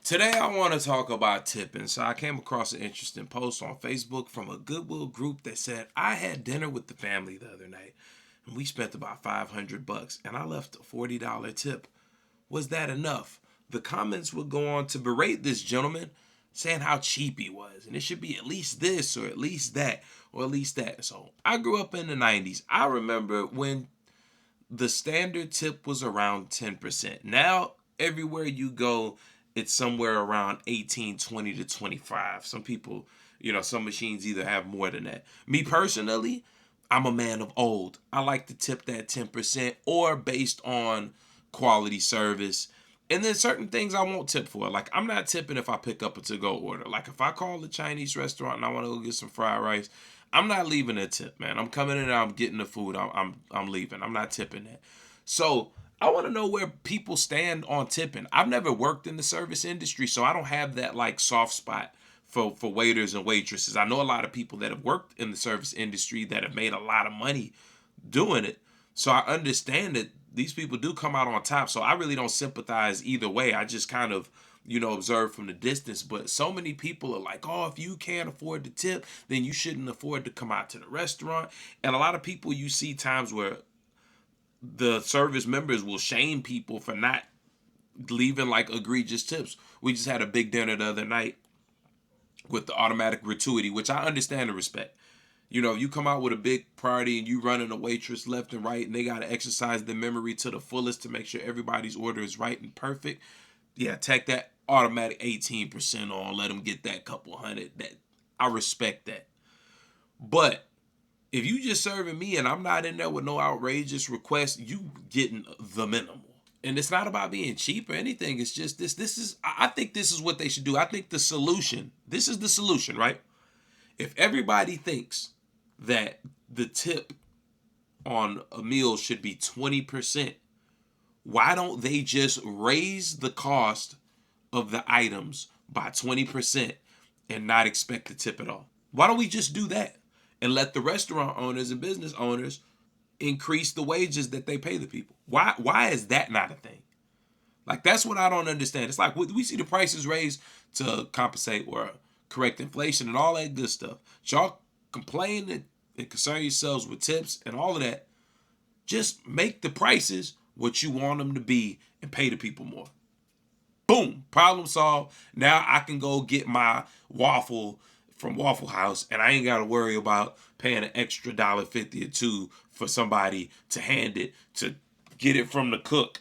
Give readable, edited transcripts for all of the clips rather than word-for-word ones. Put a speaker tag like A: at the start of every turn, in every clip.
A: Today I want to talk about tipping. So I came across an interesting post on Facebook from a Goodwill group that said I had dinner with the family the other night and we spent about $500 and I left a $40 tip. Was that enough? The comments would go on to berate this gentleman, saying how cheap he was and it should be at least this or at least that or at least that. So I grew up in the 90s. I remember when the standard tip was around 10%. Now, everywhere you go, it's somewhere around 18, 20 to 25. Some people, some machines either have more than that. Me personally, I'm a man of old. I like to tip that 10% or based on quality service. And then certain things I won't tip for. Like I'm not tipping if I pick up a to-go order. Like if I call the Chinese restaurant and I want to go get some fried rice, I'm not leaving a tip, man. I'm coming in and I'm getting the food. I'm leaving. I'm not tipping that. So I want to know where people stand on tipping. I've never worked in the service industry, so I don't have that like soft spot for waiters and waitresses. I know a lot of people that have worked in the service industry that have made a lot of money doing it. So I understand that these people do come out on top. So I really don't sympathize either way. I just kind of, observe from the distance. But so many people are like, oh, if you can't afford to tip, then you shouldn't afford to come out to the restaurant. And a lot of people you see times where the service members will shame people for not leaving like egregious tips. We just had a big dinner the other night with the automatic gratuity, which I understand and respect. You come out with a big party and you running a waitress left and right and they got to exercise their memory to the fullest to make sure everybody's order is right and perfect. Yeah, take that automatic 18% on, let them get that couple hundred. That I respect that. But if you just serving me and I'm not in there with no outrageous request, you getting the minimal. And it's not about being cheap or anything. It's just this. I think this is what they should do. I think this is the solution, right? If everybody thinks that the tip on a meal should be 20%, why don't they just raise the cost of the items by 20% and not expect the tip at all? Why don't we just do that and let the restaurant owners and business owners increase the wages that they pay the people? Why is that not a thing? Like that's what I don't understand. It's like we see the prices raised to compensate or correct inflation and all that good stuff. Y'all complain and concern yourselves with tips and all of that. Just make the prices what you want them to be and pay the people more. Boom, problem solved. Now I can go get my waffle from Waffle House and I ain't got to worry about paying an extra $1.50 or two for somebody to hand it, to get it from the cook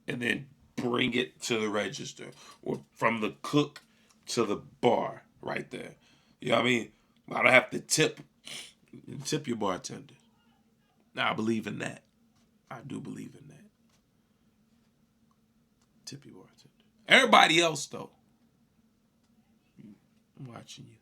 A: and then bring it to the register, or from the cook to the bar right there. You know what I mean? I don't have to tip your bartender. Now I believe in that. I do believe in that. Tip your bartender. Everybody else though, I'm watching you.